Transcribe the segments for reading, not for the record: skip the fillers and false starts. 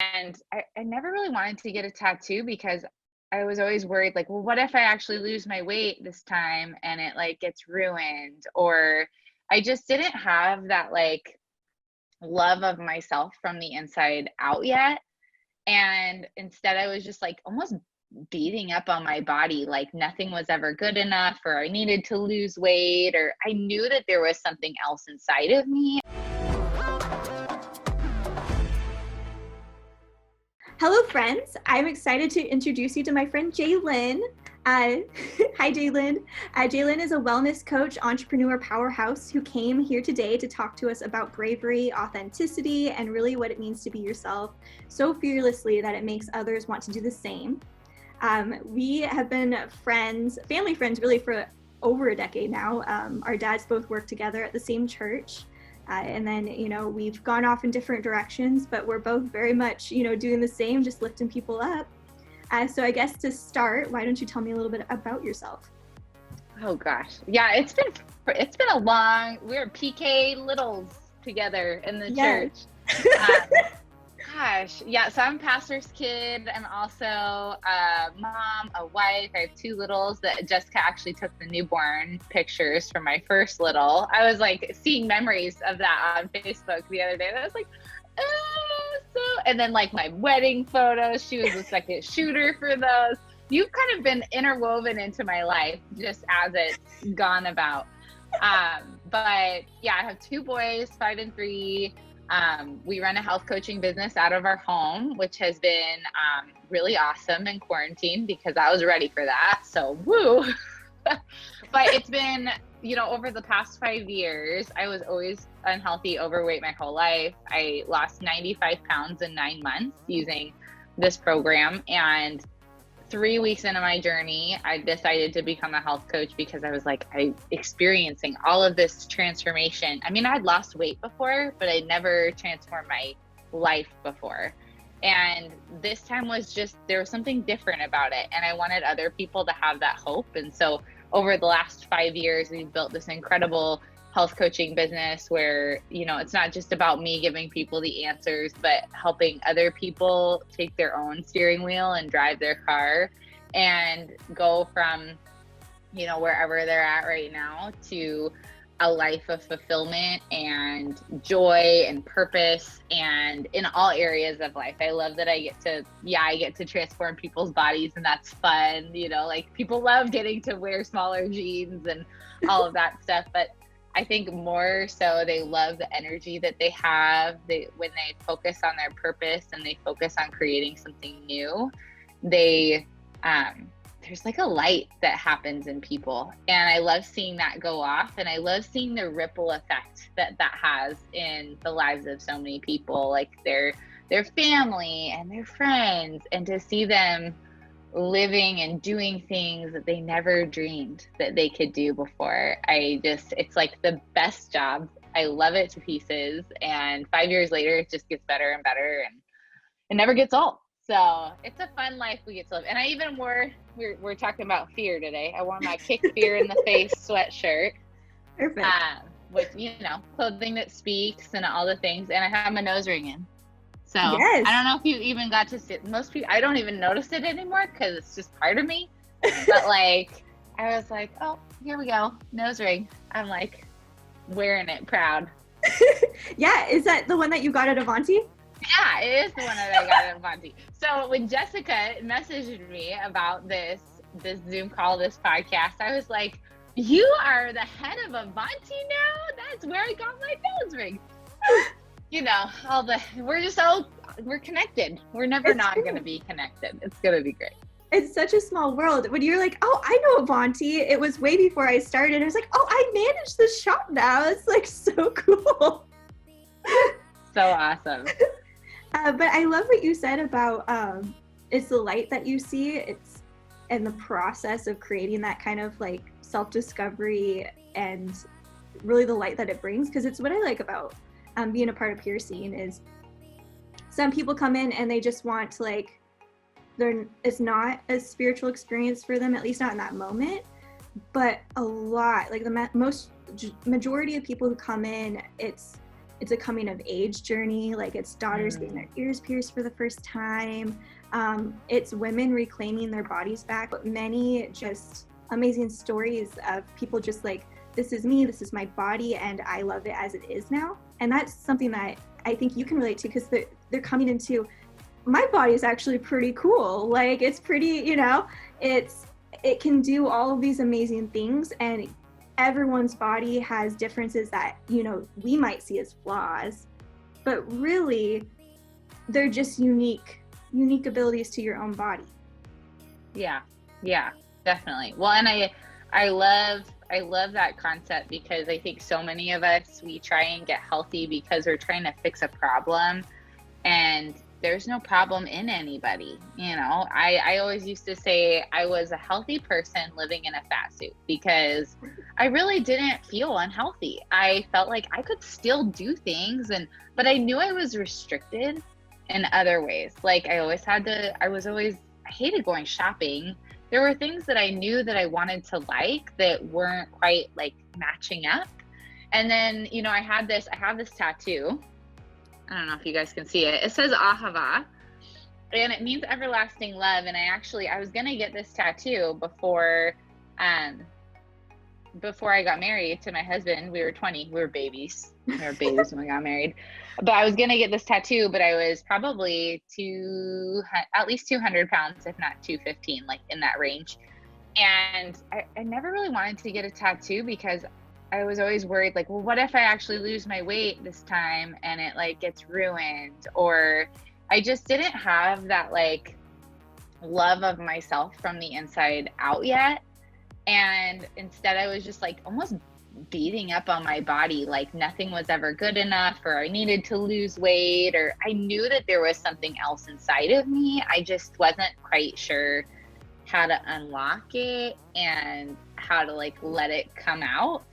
And I never really wanted to get a tattoo because I was always worried, like, well, what if I actually lose my weight this time and it like gets ruined? Or I just didn't have that like love of myself from the inside out yet. And instead, I was just like almost beating up on my body, like nothing was ever good enough, or I needed to lose weight, or I knew that there was something else inside of me. Hello, friends. I'm excited to introduce you to my friend Jaelyn. Hi, Jaelyn. Jaelyn is a wellness coach, entrepreneur powerhouse who came here today to talk to us about bravery, authenticity, and really what it means to be yourself so fearlessly that it makes others want to do the same. We have been friends, family friends, really for over a decade now. Our dads both work together at the same church. And then, we've gone off in different directions, but we're both very much, doing the same, just lifting people up. So I guess to start, why don't you tell me a little bit about yourself? Oh gosh. Yeah, it's been a we're PK littles together in the church. Gosh, yeah, so I'm a pastor's kid. I'm also a mom, a wife. I have two littles that Jessica actually took the newborn pictures for my first little. I was like seeing memories of that on Facebook the other day. And I was like, and then like my wedding photos, she was the second shooter for those. You've kind of been interwoven into my life just as it's gone about. But yeah, I have two boys, 5 and 3. We run a health coaching business out of our home, which has been really awesome in quarantine because I was ready for that. So woo. But it's been, over the past 5 years, I was always unhealthy, overweight my whole life. I lost 95 pounds in 9 months using this program. And 3 weeks into my journey, I decided to become a health coach because I was like, experiencing all of this transformation. I mean, I'd lost weight before, but I'd never transformed my life before. And this time was just, there was something different about it. And I wanted other people to have that hope. And so over the last 5 years, we've built this incredible health coaching business where, it's not just about me giving people the answers, but helping other people take their own steering wheel and drive their car and go from, wherever they're at right now to a life of fulfillment and joy and purpose and in all areas of life. I love that I get to transform people's bodies, and that's fun. Like people love getting to wear smaller jeans and all of that stuff, but I think more so they love the energy that they have. When they focus on their purpose and they focus on creating something new, there's like a light that happens in people. And I love seeing that go off. And I love seeing the ripple effect that has in the lives of so many people, like their family and their friends, and to see them living and doing things that they never dreamed that they could do before. It's like the best job. I love it to pieces. And 5 years later, it just gets better and better, and it never gets old. So it's a fun life we get to live. And I even we're talking about fear today. I wore my Kick Fear in the Face sweatshirt. Perfect. With, clothing that speaks and all the things. And I have my nose ring in. So yes. I don't know if you even got to see it. Most people, I don't even notice it anymore because it's just part of me. But like, I was like, oh, here we go. Nose ring. I'm like wearing it proud. Yeah. Is that the one that you got at Avanti? Yeah, it is the one that I got at Avanti. So when Jessica messaged me about this Zoom call, this podcast, I was like, you are the head of Avanti now? That's where I got my nose ring. We're connected. We're never not going to be connected. It's going to be great. It's such a small world. When you're like, oh, I know Avanti. It was way before I started. I was like, oh, I manage the shop now. It's like so cool. So awesome. But I love what you said about it's the light that you see. It's and the process of creating that kind of like self-discovery and really the light that it brings. Because it's what I like about being a part of Peer Scene is some people come in and they just want to like, it's not a spiritual experience for them, at least not in that moment. But a lot, like the majority of people who come in, it's it's a coming of age journey. Like it's daughters getting their ears pierced for the first time. It's women reclaiming their bodies back. But many just amazing stories of people just like, this is me, this is my body, and I love it as it is now. And that's something that I think you can relate to, because they're coming into, my body is actually pretty cool. Like it's pretty, you know, it can do all of these amazing things, and everyone's body has differences that, you know, we might see as flaws, but really they're just unique abilities to your own body. Yeah, definitely. Well, and I love that concept, because I think so many of us, we try and get healthy because we're trying to fix a problem, and there's no problem in anybody. You know, I always used to say I was a healthy person living in a fat suit, because I really didn't feel unhealthy. I felt like I could still do things, but I knew I was restricted in other ways. Like I hated going shopping. There were things that I knew that I wanted to like that weren't quite like matching up. And then, you know, I have this tattoo. I don't know if you guys can see it. It says Ahava, and it means everlasting love. And I was gonna get this tattoo before I got married to my husband. We were 20, we were babies when we got married. But I was gonna get this tattoo, but I was probably at least 200 pounds, if not 215, like in that range. And I never really wanted to get a tattoo, because I was always worried, like, well, what if I actually lose my weight this time and it like gets ruined? Or I just didn't have that like love of myself from the inside out yet. And instead I was just like almost beating up on my body, like nothing was ever good enough, or I needed to lose weight, or I knew that there was something else inside of me. I just wasn't quite sure how to unlock it and how to like let it come out.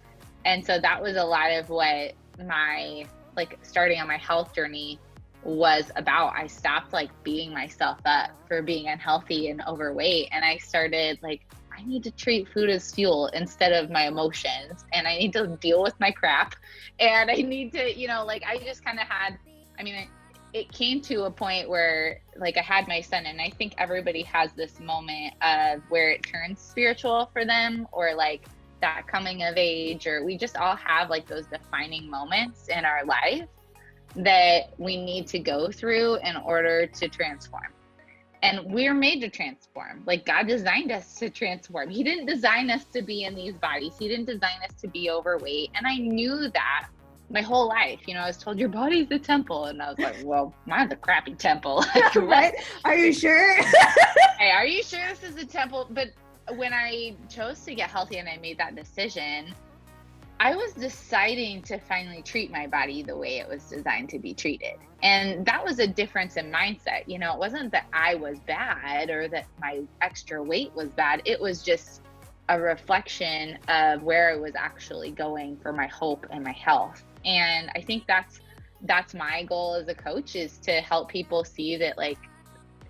And so that was a lot of what my like starting on my health journey was about. I stopped like beating myself up for being unhealthy and overweight, and I started like, I need to treat food as fuel instead of my emotions, and I need to deal with my crap, and I need to, you know, like I just kind of had, I mean, it came to a point where like I had my son, and I think everybody has this moment of where it turns spiritual for them, or like that coming of age, or we just all have like those defining moments in our life that we need to go through in order to transform. And we're made to transform. Like God designed us to transform. He didn't design us to be in these bodies. He didn't design us to be overweight. And I knew that my whole life. You know, I was told your body's a temple, and I was like, well, mine's a crappy temple. Right? Are you sure? Hey, are you sure this is a temple? But when I chose to get healthy and I made that decision, I was deciding to finally treat my body the way it was designed to be treated. And that was a difference in mindset. You know, it wasn't that I was bad or that my extra weight was bad. It was just a reflection of where I was actually going for my hope and my health. And I think that's my goal as a coach, is to help people see that like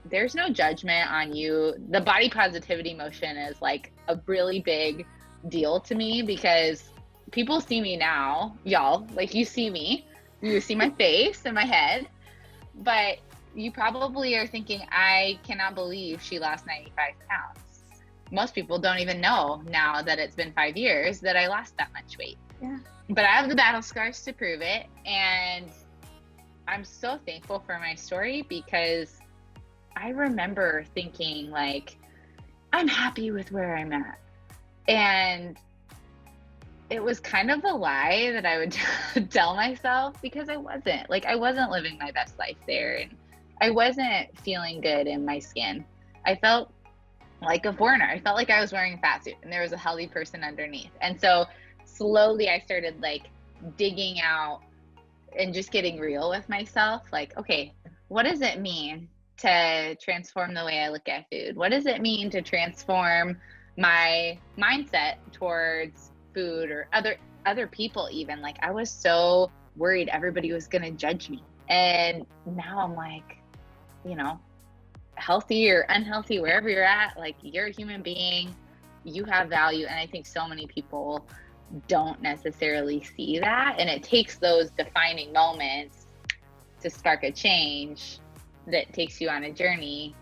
there's no judgment on you. The body positivity motion is like a really big deal to me, because people see me now, y'all, like you see me, you see my face and my head, but you probably are thinking, I cannot believe she lost 95 pounds. Most people don't even know now that it's been 5 years that I lost that much weight. Yeah. But I have the battle scars to prove it. And I'm so thankful for my story, because I remember thinking like, I'm happy with where I'm at. And it was kind of a lie that I would tell myself, because I wasn't living my best life there. And I wasn't feeling good in my skin. I felt like a foreigner. I felt like I was wearing a fat suit and there was a healthy person underneath. And so slowly I started like digging out and just getting real with myself. Like, okay, what does it mean to transform the way I look at food? What does it mean to transform my mindset towards food or other people even? Like I was so worried everybody was going to judge me. And now I'm like, you know, healthy or unhealthy, wherever you're at, like you're a human being, you have value. And I think so many people don't necessarily see that. And it takes those defining moments to spark a change that takes you on a journey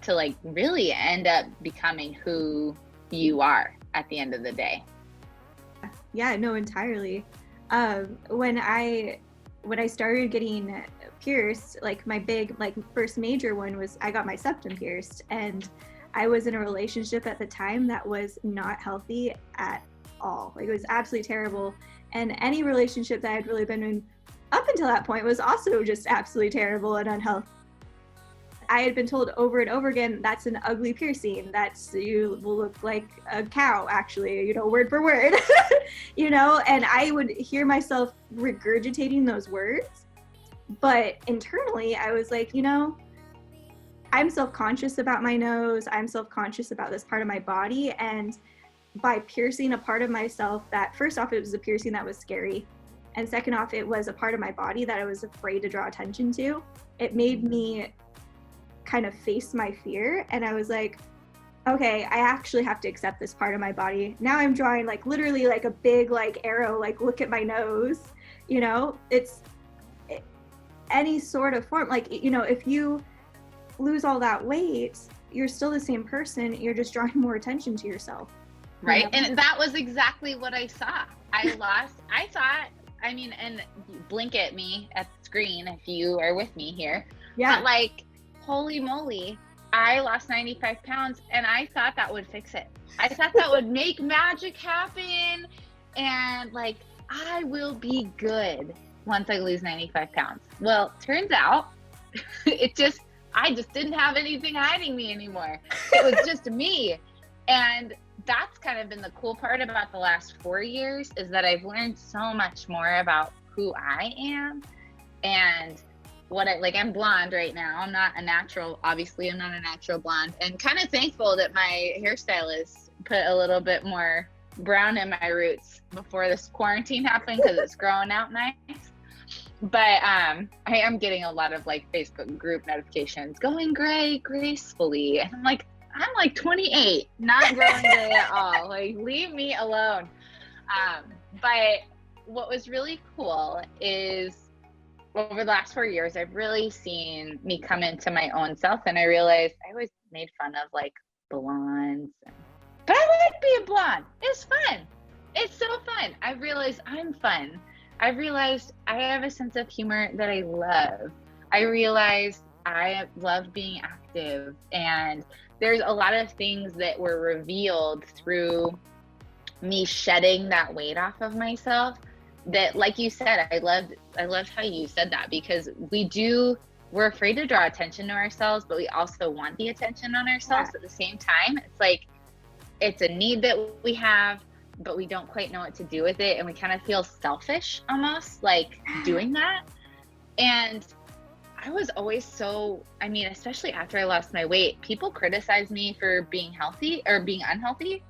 to like really end up becoming who you are at the end of the day. Yeah, no, entirely. When I started getting pierced, like my big, like first major one was I got my septum pierced, and I was in a relationship at the time that was not healthy at all. Like, it was absolutely terrible. And any relationship that I'd really been in up until that point was also just absolutely terrible and unhealthy. I had been told over and over again, that's an ugly piercing. You will look like a cow, actually, word for word, and I would hear myself regurgitating those words. But internally, I was like, I'm self-conscious about my nose. I'm self-conscious about this part of my body. And by piercing a part of myself that, first off, it was a piercing that was scary. And second off, it was a part of my body that I was afraid to draw attention to. It made me kind of face my fear. And I was like, okay, I actually have to accept this part of my body. Now I'm drawing like literally like a big like arrow, like look at my nose, it's any sort of form. Like, if you lose all that weight, you're still the same person. You're just drawing more attention to yourself. Right. And that was exactly what I saw. And blink at me at the screen if you are with me here. Yeah. But like, holy moly, I lost 95 pounds and I thought that would fix it. I thought that would make magic happen. And like, I will be good once I lose 95 pounds. Well, turns out I just didn't have anything hiding me anymore. It was just me. And that's kind of been the cool part about the last 4 years, is that I've learned so much more about who I am and I'm blonde right now. I'm not a natural blonde, and kind of thankful that my hairstylist put a little bit more brown in my roots before this quarantine happened, because it's growing out nice. But I am getting a lot of like Facebook group notifications going gray gracefully, and I'm like 28, not growing gray at all. Like, leave me alone. But what was really cool is over the last 4 years, I've really seen me come into my own self, and I realized I always made fun of like blondes, but I like being blonde. It's fun. It's so fun. I realized I'm fun. I realized I have a sense of humor that I love. I realized I love being active, and there's a lot of things that were revealed through me shedding that weight off of myself that, like you said, I loved how you said that, because we're afraid to draw attention to ourselves, but we also want the attention on ourselves at the same time. It's like, it's a need that we have, but we don't quite know what to do with it. And we kind of feel selfish almost like doing that. And I was always especially after I lost my weight, people criticized me for being healthy or being unhealthy.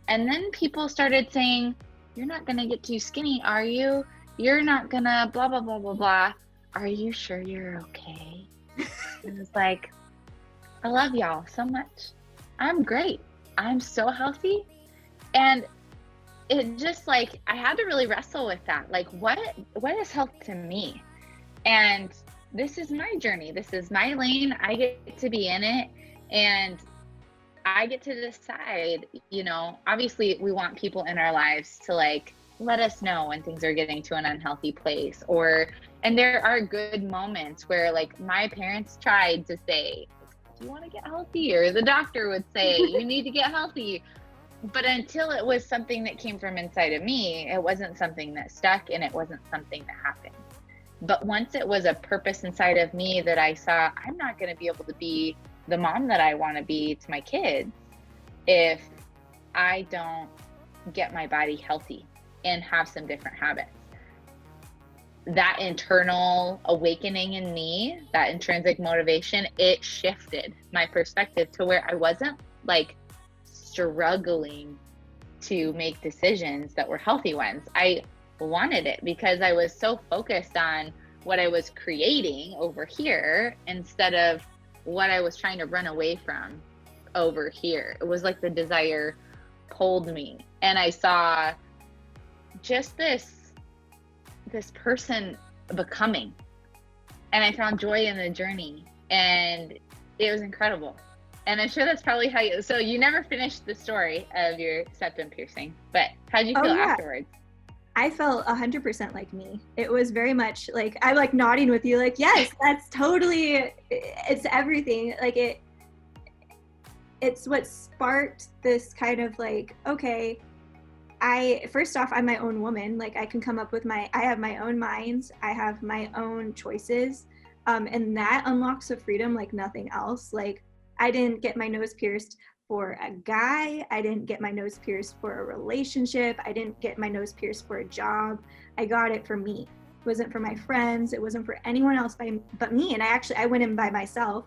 And then people started saying, you're not going to get too skinny, are you? You're not going to blah, blah, blah, blah, blah. Are you sure you're okay? And it's like, I love y'all so much. I'm great. I'm so healthy. And it just like, I had to really wrestle with that. Like, what is health to me? And this is my journey. This is my lane. I get to be in it, and I get to decide, obviously we want people in our lives to like, let us know when things are getting to an unhealthy place, and there are good moments where like my parents tried to say, do you want to get healthy? Or the doctor would say, you need to get healthy. But until it was something that came from inside of me, it wasn't something that stuck, and it wasn't something that happened. But once it was a purpose inside of me that I saw, I'm not going to be able to be the mom that I want to be to my kids if I don't get my body healthy and have some different habits. That internal awakening in me, that intrinsic motivation, it shifted my perspective to where I wasn't like struggling to make decisions that were healthy ones. I wanted it because I was so focused on what I was creating over here instead of what I was trying to run away from over here. It was like the desire pulled me, and I saw just this person becoming, and I found joy in the journey, and it was incredible. And I'm sure that's probably how so you never finished the story of your septum piercing, but how'd you feel afterwards? I felt 100% like me. It was very much like, I'm like nodding with you, like, yes, that's totally, it's everything. Like it's what sparked this kind of like, okay, first off, I'm my own woman. Like I can come up with I have my own mind. I have my own choices. And that unlocks a freedom like nothing else. Like I didn't get my nose pierced for a guy. I didn't get my nose pierced for a relationship. I didn't get my nose pierced for a job. I got it for me. It wasn't for my friends. It wasn't for anyone else but me. And I went in by myself.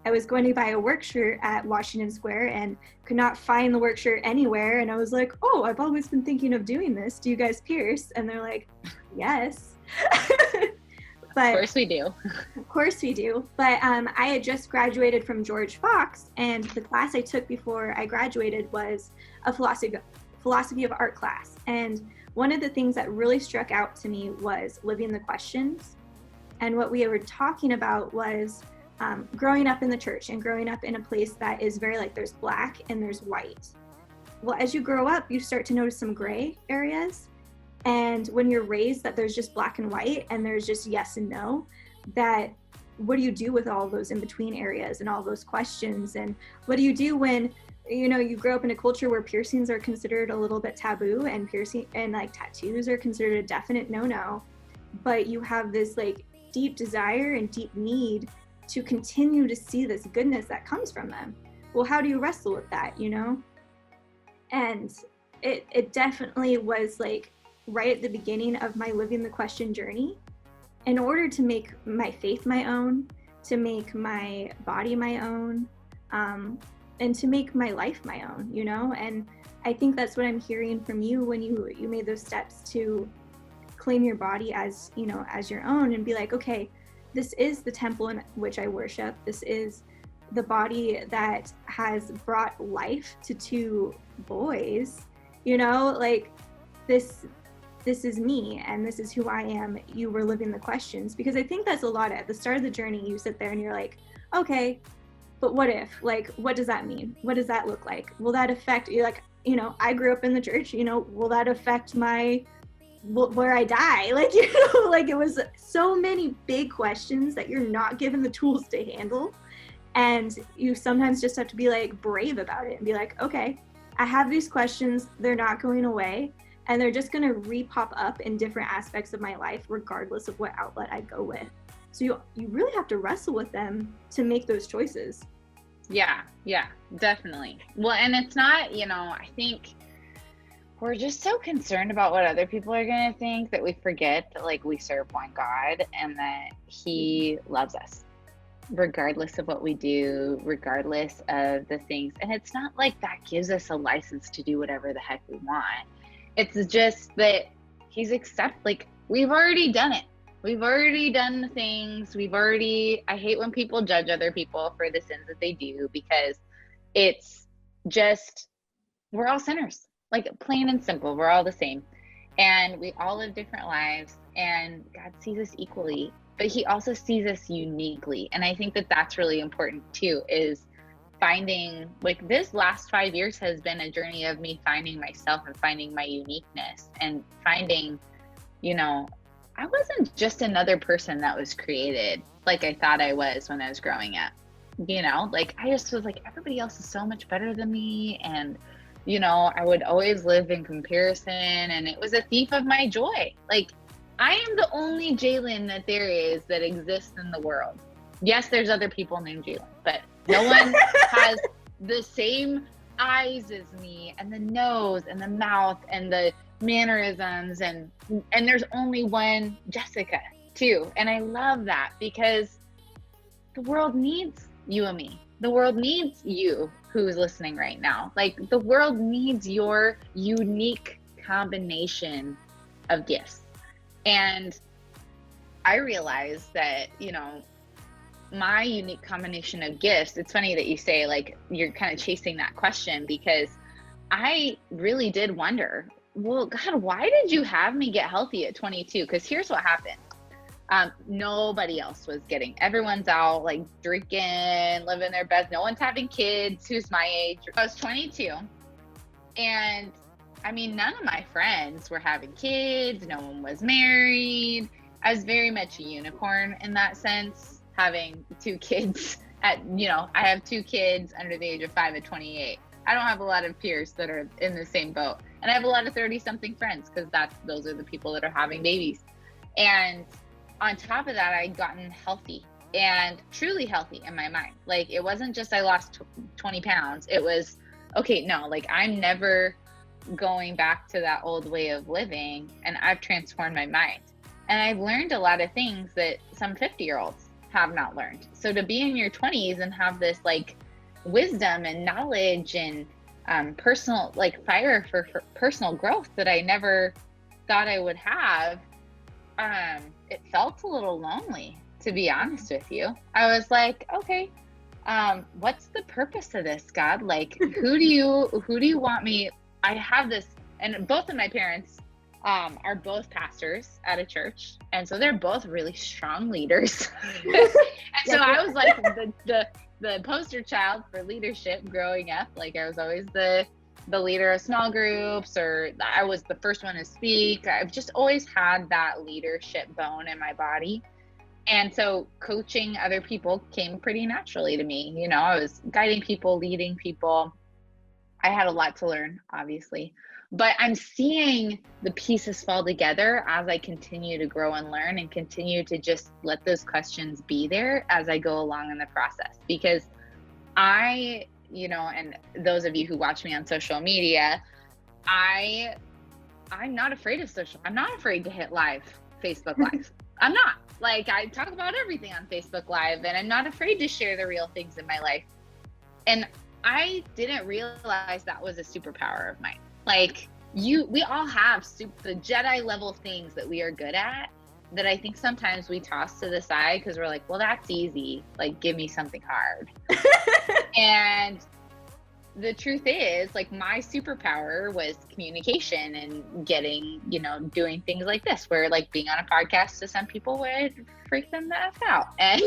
I was going to buy a work shirt at Washington Square and could not find the work shirt anywhere. And I was like, oh, I've always been thinking of doing this. Do you guys pierce? And they're like, yes. But, of course we do. Of course we do. But I had just graduated from George Fox, and the class I took before I graduated was a philosophy of art class. And one of the things that really struck out to me was living the questions. And what we were talking about was growing up in the church and growing up in a place that is very like there's black and there's white. Well, as you grow up, you start to notice some gray areas. And when you're raised that there's just black and white and there's just yes and no, that what do you do with all those in between areas and all those questions? And what do you do when, you know, you grow up in a culture where piercings are considered a little bit taboo and piercing and like tattoos are considered a definite no-no, but you have this like deep desire and deep need to continue to see this goodness that comes from them. Well, how do you wrestle with that, you know? And it definitely was like right at the beginning of my living the question journey. In order to make my faith my own, to make my body my own, and to make my life my own, you know? And I think that's what I'm hearing from you when you made those steps to claim your body as, you know, as your own and be like, okay, this is the temple in which I worship. This is the body that has brought life to two boys, you know, like this is me and this is who I am. You were living the questions, because I think that's a lot at the start of the journey. You sit there and you're like, okay, but what if, like, what does that mean? What does that look like? Will that affect you? Like, you know, I grew up in the church, you know, will that affect where I die? Like, you know, like it was so many big questions that you're not given the tools to handle. And you sometimes just have to be like brave about it and be like, okay, I have these questions. They're not going away. And they're just going to re-pop up in different aspects of my life, regardless of what outlet I go with. So you really have to wrestle with them to make those choices. Yeah, definitely. Well, and it's not, you know, I think we're just so concerned about what other people are going to think that we forget that like we serve one God and that he loves us regardless of what we do, regardless of the things. And it's not like that gives us a license to do whatever the heck we want. It's just that he's like, we've already done it. We've already done the things. I hate when people judge other people for the sins that they do, because it's just, we're all sinners, like plain and simple. We're all the same. And we all live different lives, and God sees us equally, but he also sees us uniquely. And I think that that's really important too, is finding, like, this last 5 years has been a journey of me finding myself and finding my uniqueness and finding, you know, I wasn't just another person that was created like I thought I was when I was growing up. You know, like I just was like, everybody else is so much better than me. And, you know, I would always live in comparison, and it was a thief of my joy. Like, I am the only Jaelyn that there is that exists in the world. Yes, there's other people named Jaelyn, but no one has the same eyes as me, and the nose and the mouth and the mannerisms, and there's only one Jessica too. And I love that, because the world needs you and me. The world needs you who's listening right now. Like, the world needs your unique combination of gifts. And I realized that, you know, my unique combination of gifts, it's funny that you say like you're kind of chasing that question, because I really did wonder, well, God, why did you have me get healthy at 22? Because here's what happened. Nobody else was everyone's out like drinking, living their best. No one's having kids who's my age. I was 22. And I mean, none of my friends were having kids. No one was married. I was very much a unicorn in that sense, having 2 kids I have 2 kids under the age of 5 at 28. I don't have a lot of peers that are in the same boat. And I have a lot of 30-something friends because those are the people that are having babies. And on top of that, I'd gotten healthy and truly healthy in my mind. Like, it wasn't just I lost 20 pounds. It was, okay, no, like I'm never going back to that old way of living, and I've transformed my mind. And I've learned a lot of things that some 50-year-olds have not learned. So to be in your 20s and have this like wisdom and knowledge and personal, like fire for personal growth that I never thought I would have, it felt a little lonely, to be honest with you. I was like, okay, what's the purpose of this, God? Like, who do you want me? I have this, and both of my parents are both pastors at a church, and so they're both really strong leaders. And so I was like the poster child for leadership growing up. Like, I was always the leader of small groups, or I was the first one to speak. I've just always had that leadership bone in my body. And so coaching other people came pretty naturally to me. I was guiding people, leading people. I had a lot to learn, obviously, but I'm seeing the pieces fall together as I continue to grow and learn, and continue to just let those questions be there as I go along in the process. Because and those of you who watch me on social media, I'm not afraid of I'm not afraid to hit Facebook Live. I'm not. Like, I talk about everything on Facebook Live, and I'm not afraid to share the real things in my life. And I didn't realize that was a superpower of mine. Like, we all have the Jedi level things that we are good at, that I think sometimes we toss to the side because we're like, well, that's easy. Like, give me something hard. And the truth is, like, my superpower was communication and getting, doing things like this, where like being on a podcast to some people would freak them the F out, and,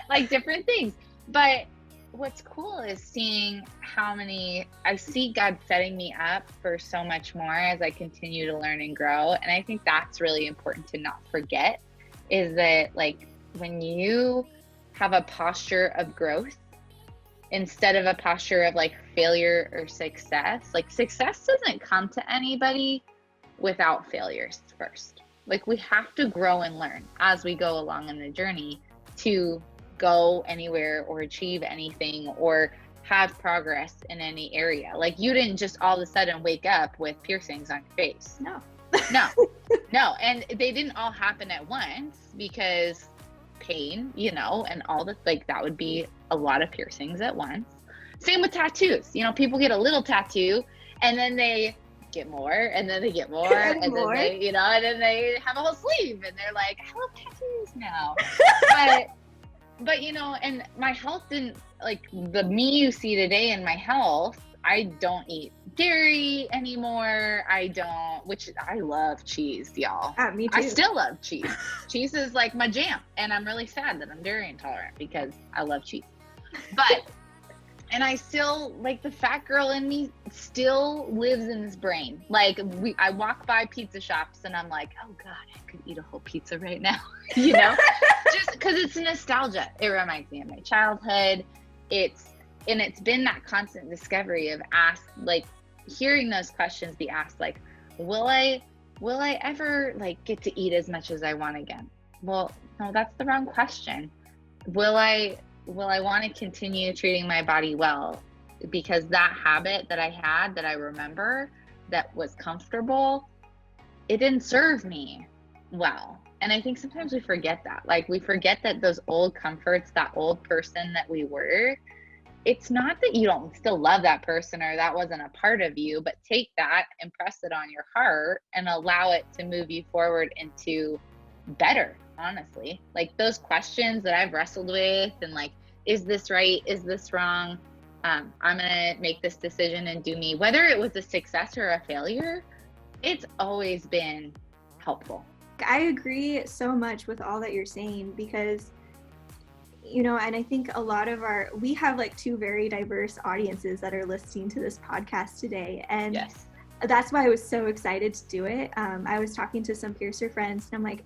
like different things. But what's cool is seeing I see God setting me up for so much more as I continue to learn and grow. And I think that's really important to not forget, is that like when you have a posture of growth instead of a posture of like failure or success, like success doesn't come to anybody without failures first. Like, we have to grow and learn as we go along in the journey to go anywhere or achieve anything or have progress in any area. Like, you didn't just all of a sudden wake up with piercings on your face. No. And they didn't all happen at once, because pain, and all the, like, that would be a lot of piercings at once. Same with tattoos. People get a little tattoo and then they get more, and then they get more, and then they, and then they have a whole sleeve, and they're like, I love tattoos now. But and my health didn't, like, the me you see today in my health, I don't eat dairy anymore. Which I love cheese, y'all. Me too. I still love cheese. Cheese is like my jam. And I'm really sad that I'm dairy intolerant, because I love cheese. But, and I still, like, the fat girl in me still lives in this brain. Like, I walk by pizza shops and I'm like, oh God, I could eat a whole pizza right now. Just because it's nostalgia. It reminds me of my childhood. It's been that constant discovery of hearing those questions be asked, like, will I ever like get to eat as much as I want again? Well, no, that's the wrong question. Will I want to continue treating my body well? Because that habit that I had, that I remember, that was comfortable, it didn't serve me well. And I think sometimes we forget that. Like, we forget that those old comforts, that old person that we were, it's not that you don't still love that person or that wasn't a part of you, but take that and press it on your heart and allow it to move you forward into better, honestly. Like, those questions that I've wrestled with, and like, is this right? Is this wrong? I'm gonna make this decision and do me. Whether it was a success or a failure, it's always been helpful. I agree so much with all that you're saying, because and I think a lot of we have like two very diverse audiences that are listening to this podcast today, and yes, that's why I was so excited to do it. I was talking to some piercer friends, and I'm like,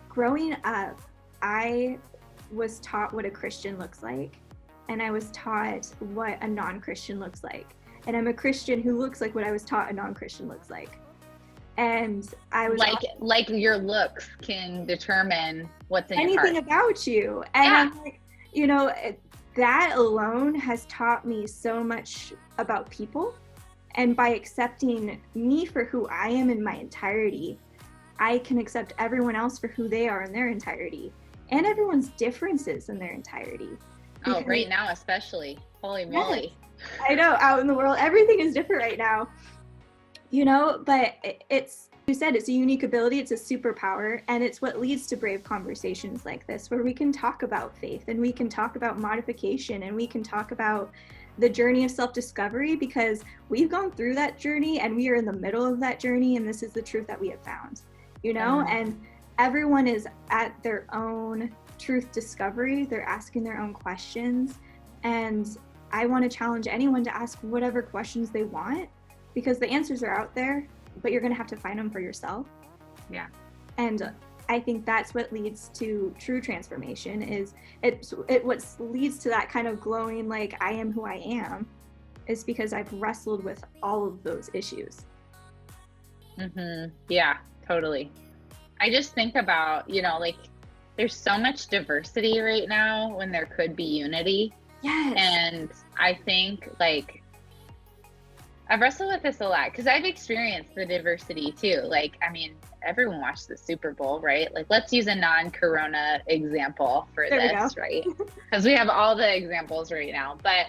growing up, I was taught what a Christian looks like, and I was taught what a non-Christian looks like, and I'm a Christian who looks like what I was taught a non-Christian looks like. And I was like your looks can determine what's in anything your heart. About you. And yeah. I'm like, that alone has taught me so much about people. And by accepting me for who I am in my entirety, I can accept everyone else for who they are in their entirety, and everyone's differences in their entirity. Oh, right now especially. Holy moly. Yes, I know, out in the world, everything is different right now. But you said it's a unique ability, it's a superpower, and it's what leads to brave conversations like this, where we can talk about faith, and we can talk about modification, and we can talk about the journey of self-discovery, because we've gone through that journey, and we are in the middle of that journey, and this is the truth that we have found, and everyone is at their own truth discovery. They're asking their own questions, and I want to challenge anyone to ask whatever questions they want, because the answers are out there, but you're going to have to find them for yourself. Yeah. And I think that's what leads to true transformation, is what leads to that kind of glowing, like, I am who I am, is because I've wrestled with all of those issues. Yeah, totally. I just think about, there's so much diversity right now when there could be unity. Yes. And I think, I've wrestled with this a lot, because I've experienced the diversity too. Everyone watched the Super Bowl, right? Let's use a non-corona example for this, right? Because we have all the examples right now. But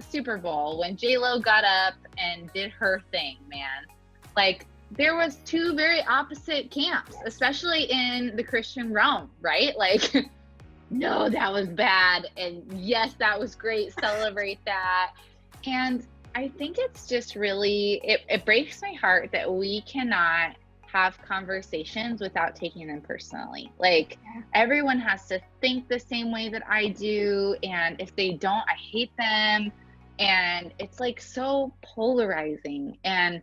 Super Bowl, when J-Lo got up and did her thing, man, there was two very opposite camps, especially in the Christian realm, right? No, that was bad. And yes, that was great. Celebrate that. And I think it's just really, it breaks my heart that we cannot have conversations without taking them personally. Everyone has to think the same way that I do. And if they don't, I hate them. And it's so polarizing. And,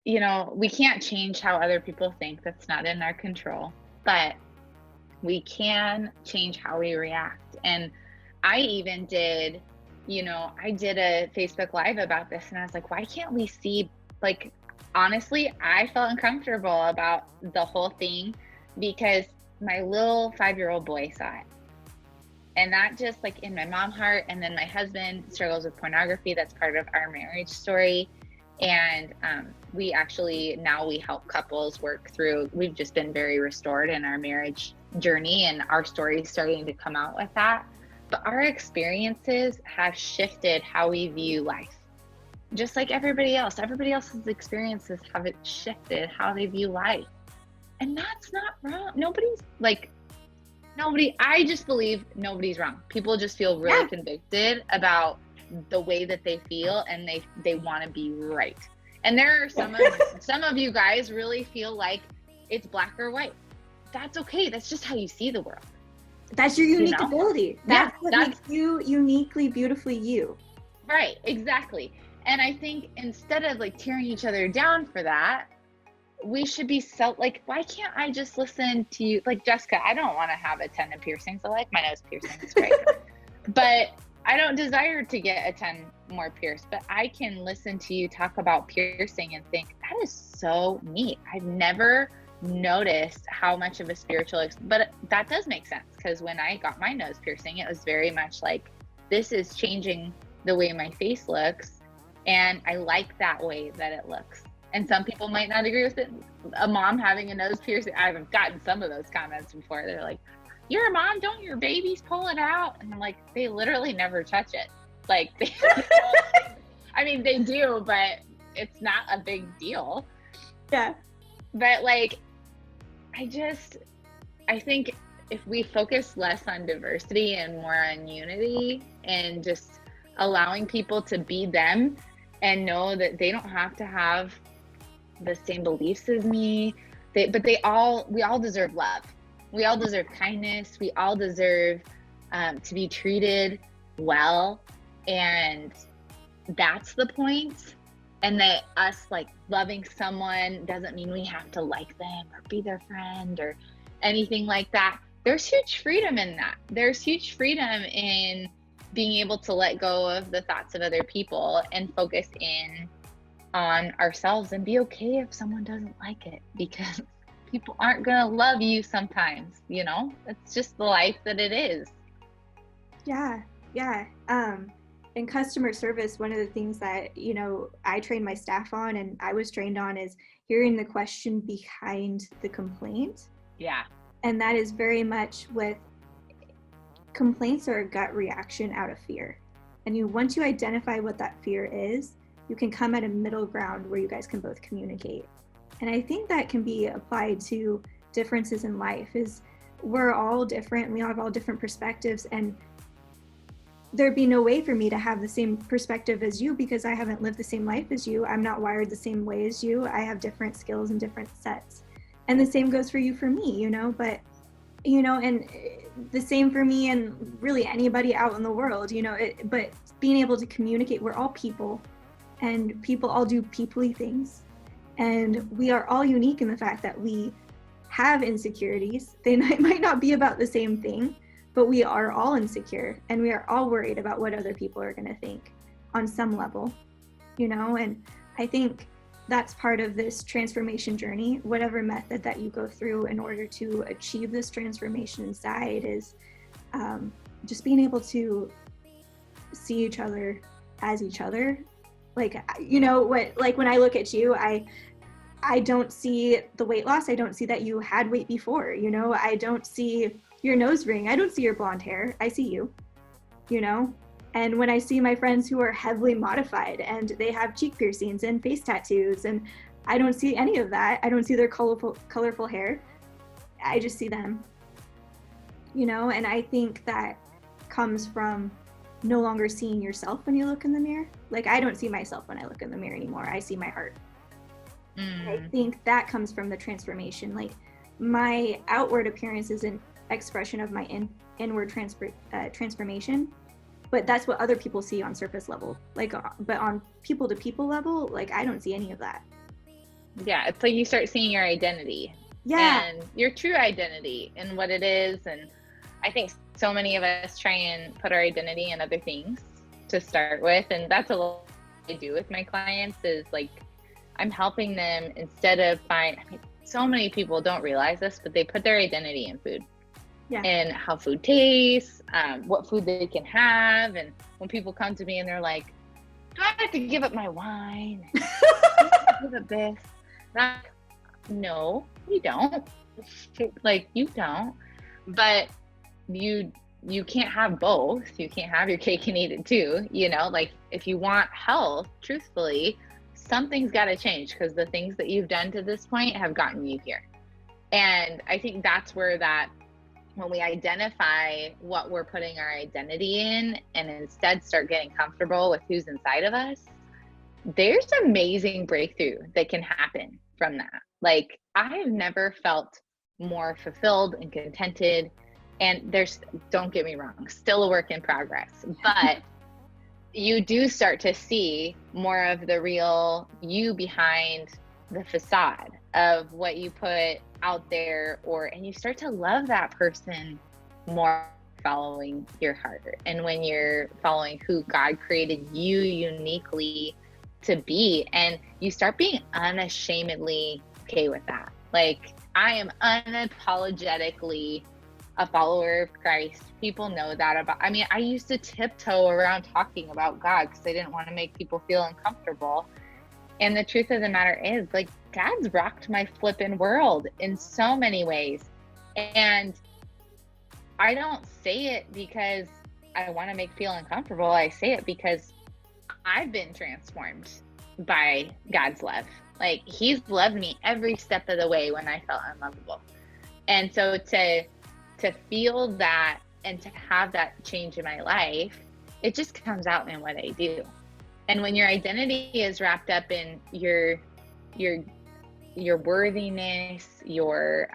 we can't change how other people think. That's not in our control. But we can change how we react. And I even did, I did a Facebook Live about this, and I was like, why can't we see, honestly, I felt uncomfortable about the whole thing because my little 5-year-old boy saw it. And that just in my mom heart, and then my husband struggles with pornography. That's part of our marriage story. And we actually, now we help couples work through, we've just been very restored in our marriage journey, and our story is starting to come out with that. But our experiences have shifted how we view life. Just like everybody else's experiences have shifted how they view life. And that's not wrong. I just believe nobody's wrong. People just feel really convicted about the way that they feel, and they want to be right. And there are some of you guys really feel like it's black or white. That's okay. That's just how you see the world. That's your unique ability. That's what makes you uniquely, beautifully you. Right, exactly. And I think instead of tearing each other down for that, we should be why can't I just listen to you? Jessica, I don't want to have a 10 of piercings. I like my nose piercings, right? But I don't desire to get a 10 more pierced. But I can listen to you talk about piercing and think, that is so neat. I've never noticed how much of a spiritual but that does make sense, because when I got my nose piercing, it was very much this is changing the way my face looks, and I like that way that it looks. And some people might not agree with it. A mom having a nose piercing, I've gotten some of those comments before. They're like, you're a mom, don't your babies pull it out? And I'm like, they literally never touch it. I mean, they do, but it's not a big deal. Yeah. But I think if we focus less on diversity and more on unity and just allowing people to be them and know that they don't have to have the same beliefs as me, but we all deserve love. We all deserve kindness. We all deserve to be treated well. And that's the point. And that us like loving someone doesn't mean we have to like them or be their friend or anything like that. There's huge freedom in that. There's huge freedom in being able to let go of the thoughts of other people and focus in on ourselves and be okay if someone doesn't like it, because people aren't going to love you sometimes, you know? It's just the life that it is. Yeah. In customer service, one of the things that, you know, I train my staff on and I was trained on is hearing the question behind the complaint. Yeah. And that is very much with complaints are a gut reaction out of fear. And once you identify what that fear is, you can come at a middle ground where you guys can both communicate. And I think that can be applied to differences in life. Is we're all different, we have all different perspectives, and there'd be no way for me to have the same perspective as you because I haven't lived the same life as you. I'm not wired the same way as you. I have different skills and different sets. And the same goes for you, for me, you know, but, you know, and the same for me and really anybody out in the world, you know, but being able to communicate, we're all people and people all do people-y things. And we are all unique in the fact that we have insecurities. They might not be about the same thing, but we are all insecure and we are all worried about what other people are going to think on some level, you know? And I think that's part of this transformation journey, whatever method that you go through in order to achieve this transformation inside is just being able to see each other as each other. Like, you know, like when I look at you, I don't see the weight loss. I don't see that you had weight before, you know, I don't see your nose ring. I don't see your blonde hair. I see you, you know? And when I see my friends who are heavily modified and they have cheek piercings and face tattoos, and I don't see any of that. I don't see their colorful hair. I just see them, you know? And I think that comes from no longer seeing yourself when you look in the mirror. Like, I don't see myself when I look in the mirror anymore. I see my heart. I think that comes from the transformation. Like, my outward appearance is an expression of my inward transformation, but that's what other people see on surface level. Like, but on people to people level, like, I don't see any of that. Yeah, it's like you start seeing your identity. Yeah. And your true identity and what it is. And I think so many of us try and put our identity in other things to start with. And that's a lot I do with my clients is like, I'm helping them instead of so many people don't realize this, but they put their identity in food. Yeah. And how food tastes, what food they can have. And when people come to me and they're like, do I have to give up my wine? Do I have to give up this? Like, no, you don't. Like, you don't. But you can't have both. You can't have your cake and eat it too. You know, like if you want health, truthfully, something's got to change because the things that you've done to this point have gotten you here. And I think that's where when we identify what we're putting our identity in and instead start getting comfortable with who's inside of us, there's amazing breakthrough that can happen from that. Like, I have never felt more fulfilled and contented. And don't get me wrong, still a work in progress, but you do start to see more of the real you behind the facade of what you put out there, and you start to love that person more following your heart. And when you're following who God created you uniquely to be, and you start being unashamedly okay with that. Like, I am unapologetically a follower of Christ. People know that I used to tiptoe around talking about God because I didn't want to make people feel uncomfortable. And the truth of the matter is, like, God's rocked my flippin' world in so many ways. And I don't say it because I want to make feel uncomfortable. I say it because I've been transformed by God's love. Like, He's loved me every step of the way when I felt unlovable. And so to to feel that and to have that change in my life, it just comes out in what I do. And when your identity is wrapped up in your worthiness, your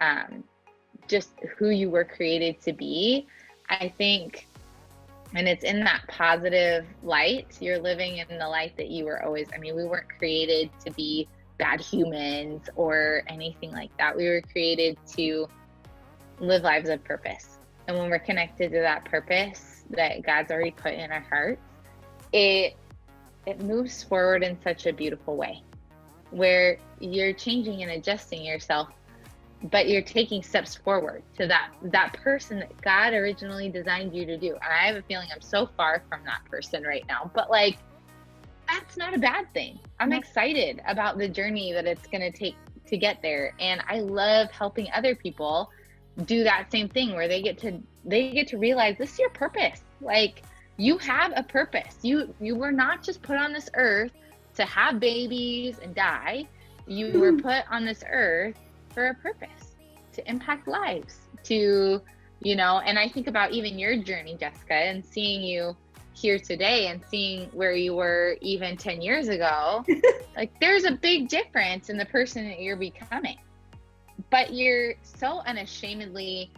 just who you were created to be, I think, and it's in that positive light, you're living in the light that you were always, I mean, we weren't created to be bad humans or anything like that. We were created to live lives of purpose. And when we're connected to that purpose that God's already put in our hearts, it moves forward in such a beautiful way where you're changing and adjusting yourself, but you're taking steps forward to that person that God originally designed you to do. And I have a feeling I'm so far from that person right now, but like, that's not a bad thing. I'm excited about the journey that it's going to take to get there. And I love helping other people do that same thing where they get to realize this is your purpose. Like, you have a purpose. You were not just put on this earth to have babies and die. You were put on this earth for a purpose, to impact lives, to, you know, and I think about even your journey, Jessica, and seeing you here today and seeing where you were even 10 years ago, like there's a big difference in the person that you're becoming, but you're so unashamedly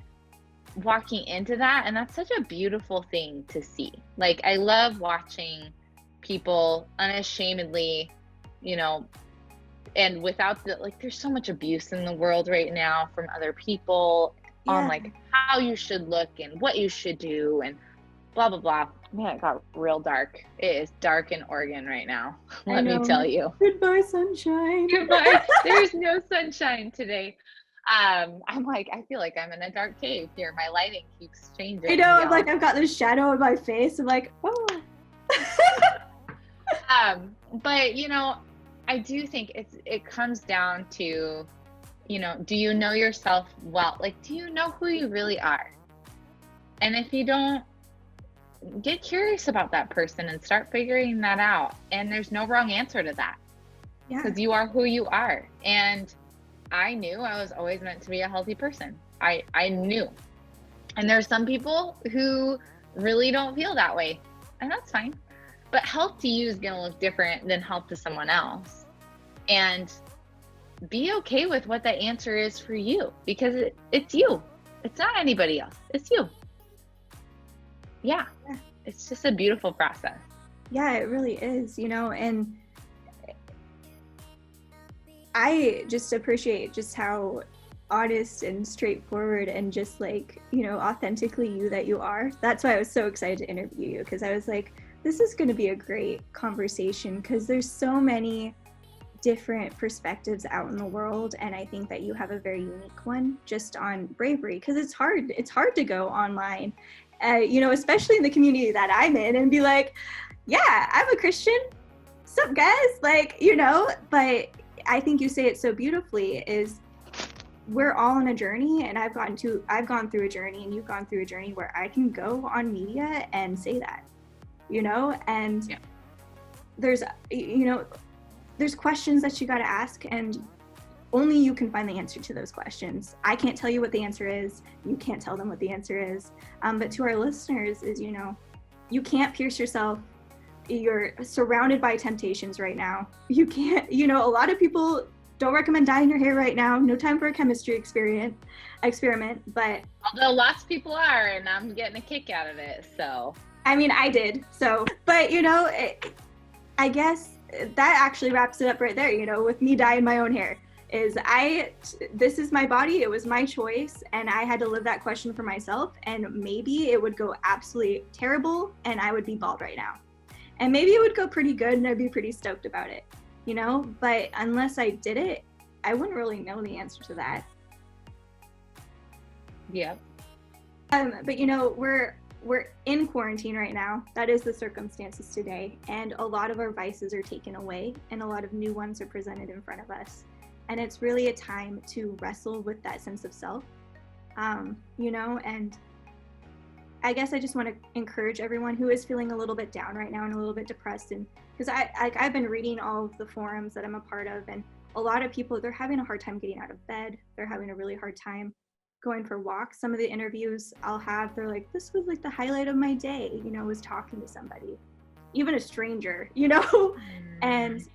walking into that. And that's such a beautiful thing to see. Like, I love watching people unashamedly, you know, and without the, like, there's so much abuse in the world right now from other people on like how you should look and what you should do and blah, blah, blah. Man, it got real dark. It is dark in Oregon right now. Let me tell you. Goodbye, sunshine. Goodbye. There's no sunshine today. I'm like, I feel like I'm in a dark cave here. My lighting keeps changing. I know, I'm like, I've got this shadow in my face. I'm like, oh. But you know, I do think it comes down to, you know, do you know yourself well? Like, do you know who you really are? And if you don't, get curious about that person and start figuring that out. And there's no wrong answer to that. Yeah. Because you are who you are. And I knew I was always meant to be a healthy person. I knew. And there's some people who really don't feel that way. And that's fine. But health to you is going to look different than health to someone else. And be okay with what that answer is for you, because it's you. It's not anybody else. It's you. Yeah. It's just a beautiful process. Yeah, it really is, you know, and I just appreciate just how honest and straightforward and just like, you know, authentically you that you are. That's why I was so excited to interview you, because I was like, this is going to be a great conversation because there's so many different perspectives out in the world, and I think that you have a very unique one just on bravery, because it's hard to go online, you know, especially in the community that I'm in, and be like, yeah, I'm a Christian, sup guys, like, you know. But I think you say it so beautifully, is we're all on a journey, and I've gone through a journey, and you've gone through a journey where I can go on media and say that, you know, and yeah. There's, you know, there's questions that you got to ask, and only you can find the answer to those questions. I can't tell you what the answer is. You can't tell them what the answer is. But to our listeners is, you know, you can't pierce yourself. You're surrounded by temptations right now. You can't, you know, a lot of people don't recommend dyeing your hair right now. No time for a chemistry experiment, but. Although lots of people are, and I'm getting a kick out of it, so. I mean, I did, so. But, you know, I guess that actually wraps it up right there, you know, with me dyeing my own hair. This is my body, it was my choice, and I had to live that question for myself, and maybe it would go absolutely terrible and I would be bald right now. And maybe it would go pretty good and I'd be pretty stoked about it, you know, but unless I did it, I wouldn't really know the answer to that. Yeah. But you know, we're in quarantine right now. That is the circumstances today, and a lot of our vices are taken away and a lot of new ones are presented in front of us. And it's really a time to wrestle with that sense of self, you know, and I guess I just want to encourage everyone who is feeling a little bit down right now and a little bit depressed, and because I've been reading all of the forums that I'm a part of, and a lot of people, they're having a hard time getting out of bed. They're having a really hard time going for walks. Some of the interviews I'll have, they're like, this was like the highlight of my day, was talking to somebody, even a stranger, and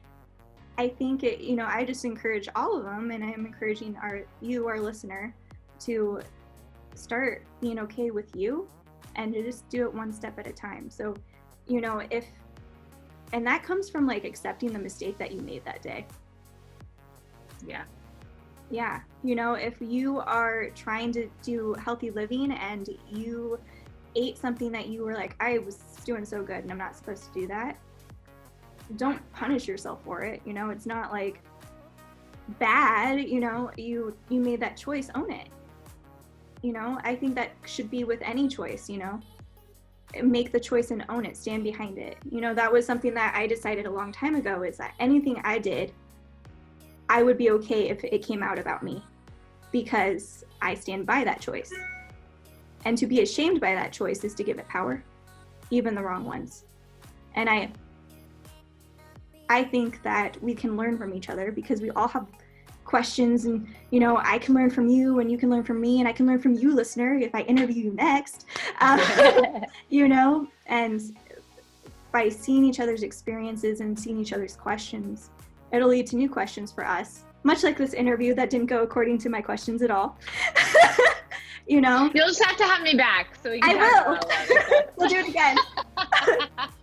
I think I just encourage all of them, and I'm encouraging our listener, to start being okay with you and to just do it one step at a time. So, and that comes from like accepting the mistake that you made that day. Yeah. If you are trying to do healthy living and you ate something that you were like, I was doing so good and I'm not supposed to do that, don't punish yourself for it. It's not like bad, you made that choice, own it. I think that should be with any choice, make the choice and own it, stand behind it. That was something that I decided a long time ago, is that anything I did, I would be okay if it came out about me, because I stand by that choice. And to be ashamed by that choice is to give it power, even the wrong ones. And I think that we can learn from each other, because we all have questions, and I can learn from you and you can learn from me, and I can learn from you, listener, if I interview you next. And by seeing each other's experiences and seeing each other's questions, it'll lead to new questions for us, much like this interview that didn't go according to my questions at all. You'll just have to have me back so we can we'll do it again.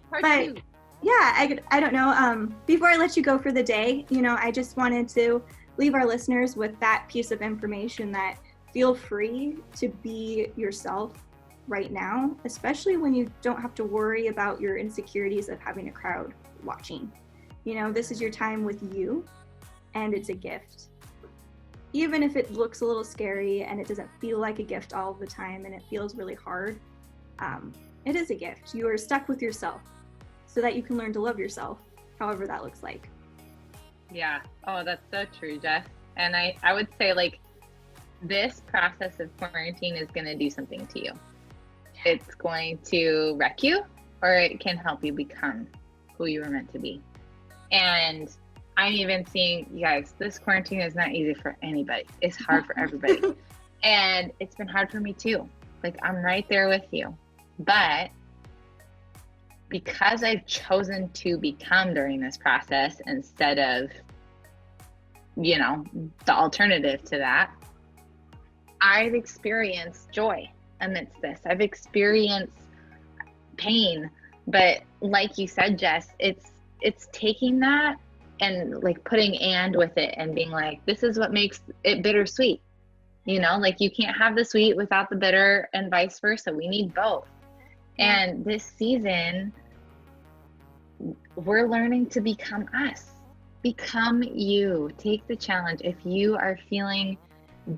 Part but two. Yeah, I don't know, before I let you go for the day, I just wanted to leave our listeners with that piece of information, that feel free to be yourself right now, especially when you don't have to worry about your insecurities of having a crowd watching. This is your time with you, and it's a gift. Even if it looks a little scary and it doesn't feel like a gift all the time and it feels really hard, it is a gift. You are stuck with yourself so that you can learn to love yourself, however that looks like. Yeah. Oh, that's so true, Jess. And I would say, like, this process of quarantine is going to do something to you. It's going to wreck you, or it can help you become who you were meant to be. And I'm even seeing, you guys, this quarantine is not easy for anybody. It's hard for everybody. And it's been hard for me too. Like, I'm right there with you. But because I've chosen to become during this process instead of, the alternative to that, I've experienced joy amidst this. I've experienced pain. But like you said, Jess, it's taking that and like putting "and" with it and being like, this is what makes it bittersweet. Like, you can't have the sweet without the bitter, and vice versa. We need both. And this season, we're learning to become us. Become you. Take the challenge. If you are feeling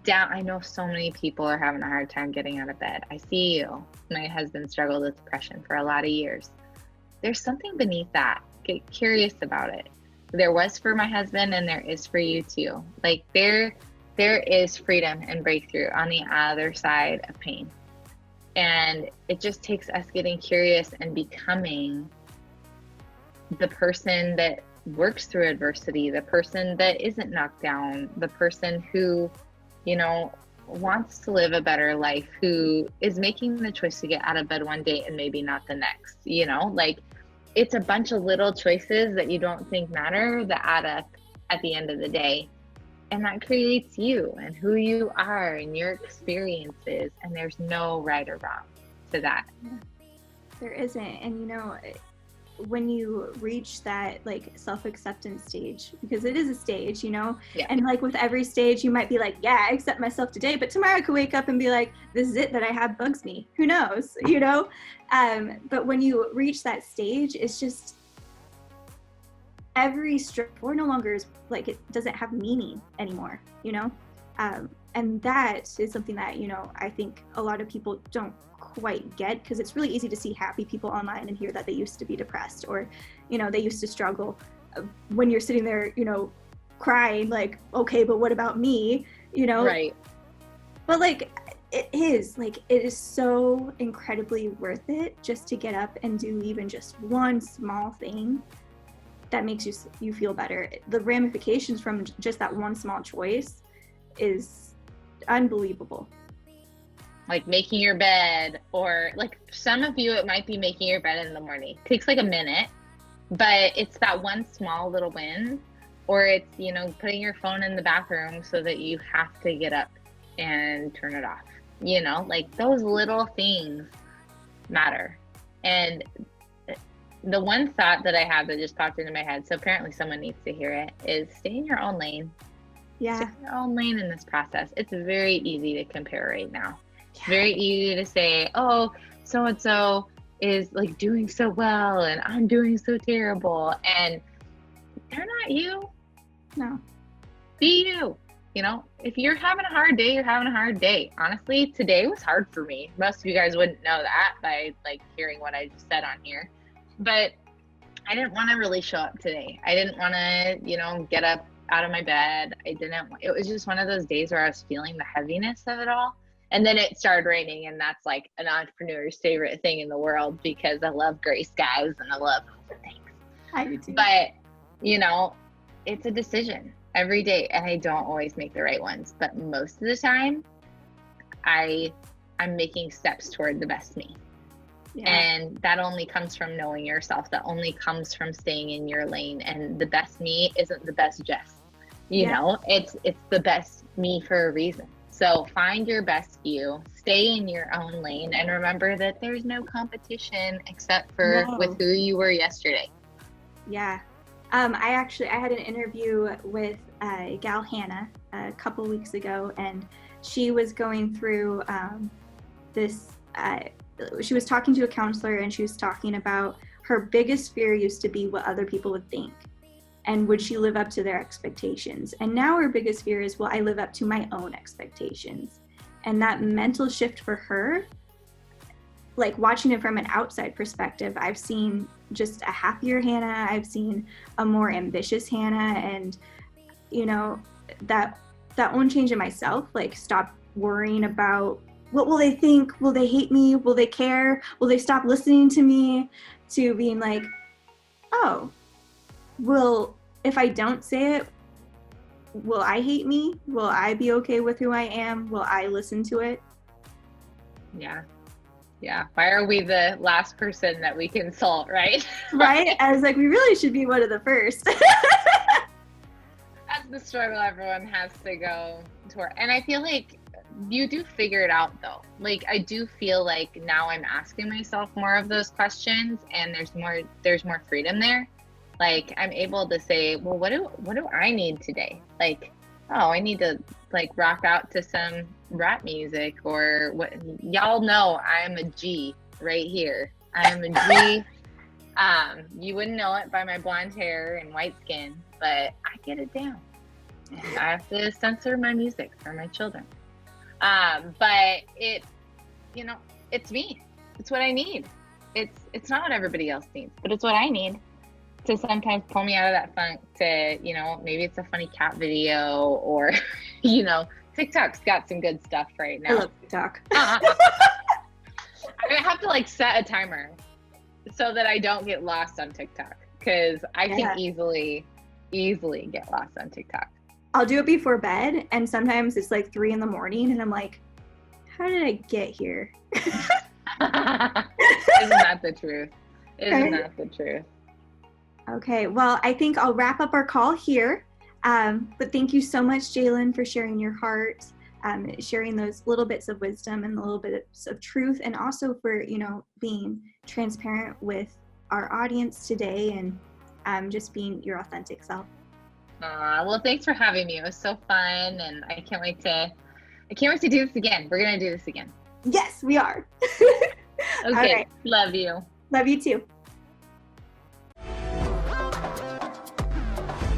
down, I know so many people are having a hard time getting out of bed. I see you. My husband struggled with depression for a lot of years. There's something beneath that. Get curious about it. There was for my husband, and there is for you too. Like, there is freedom and breakthrough on the other side of pain. And it just takes us getting curious and becoming the person that works through adversity, the person that isn't knocked down, the person who, wants to live a better life, who is making the choice to get out of bed one day and maybe not the next. Like, it's a bunch of little choices that you don't think matter that add up at the end of the day. And that creates you and who you are and your experiences. And there's no right or wrong to that. There isn't. And when you reach that like self-acceptance stage, because it is a stage, and like with every stage you might be like, yeah, I accept myself today, but tomorrow I could wake up and be like, this is it that I have bugs me. Who knows? But when you reach that stage, it's just every struggle no longer is like, it doesn't have meaning anymore, and that is something that I think a lot of people don't quite get, because it's really easy to see happy people online and hear that they used to be depressed, or they used to struggle, when you're sitting there crying like, okay, but what about me, right? But like, it is so incredibly worth it just to get up and do even just one small thing that makes you feel better. The ramifications from just that one small choice is unbelievable. like making your bed, or like some of you, it might be making your bed in the morning. It takes like a minute, but it's that one small little win, or it's, you know, putting your phone in the bathroom so that you have to get up and turn it off. You know, like those little things matter. And the one thought that I have that just popped into my head, so apparently someone needs to hear it, is stay in your own lane. Yeah. Stay in your own lane in this process. It's very easy to compare right now. It's very easy to say, oh, so-and-so is like doing so well and I'm doing so terrible. And they're not you. No. Be you. You know, if you're having a hard day, you're having a hard day. Honestly, today was hard for me. Most of you guys wouldn't know that by like hearing what I just said on here. But I didn't want to really show up today. I didn't want to, you know, get up out of my bed. It was just one of those days where I was feeling the heaviness of it all. And then it started raining, and that's like an entrepreneur's favorite thing in the world because I love gray skies and I love things. I do too. But, you know, it's a decision every day, and I don't always make the right ones. But most of the time, I'm making steps toward the best me. Yeah. And that only comes from knowing yourself. That only comes from staying in your lane. And the best me isn't the best Jess. You know, it's the best me for a reason. So find your best you, stay in your own lane, and remember that there's no competition except for with who you were yesterday. Yeah. I had an interview with gal Hannah a couple weeks ago, and she was going through she was talking to a counselor, and she was talking about her biggest fear used to be what other people would think. And would she live up to their expectations? And now her biggest fear is, will I live up to my own expectations? And that mental shift for her, like watching it from an outside perspective, I've seen just a happier Hannah. I've seen a more ambitious Hannah. And, you know, that own change in myself, like stop worrying about what will they think? Will they hate me? Will they care? Will they stop listening to me? To being like, oh, well, if I don't say it, will I hate me? Will I be okay with who I am? Will I listen to it? Yeah. Yeah. Why are we the last person that we consult, right? Right? I was like, we really should be one of the first. That's the struggle everyone has to go toward. And I feel like you do figure it out though. Like I do feel like now I'm asking myself more of those questions, and there's more freedom there. Like I'm able to say, well, what do I need today? Like, oh, I need to like rock out to some rap music, or what? Y'all know I am a G right here. I am a G. You wouldn't know it by my blonde hair and white skin, but I get it down. And I have to censor my music for my children. But it, you know, it's me. It's what I need. It's not what everybody else needs, but it's what I need to sometimes pull me out of that funk. To, you know, maybe it's a funny cat video, or, you know, TikTok's got some good stuff right now. I love TikTok. I'm gonna have to like set a timer so that I don't get lost on TikTok, because I can easily get lost on TikTok. I'll do it before bed, and sometimes it's like 3 a.m, and I'm like, how did I get here? Isn't that the truth? Isn't that the truth? Okay, well, I think I'll wrap up our call here. But thank you so much, Jaelyn, for sharing your heart, sharing those little bits of wisdom and the little bits of truth, and also for, you know, being transparent with our audience today, and just being your authentic self. Well, thanks for having me. It was so fun, and I can't wait to do this again. We're gonna do this again. Yes, we are. Okay, right. Love you. Love you too.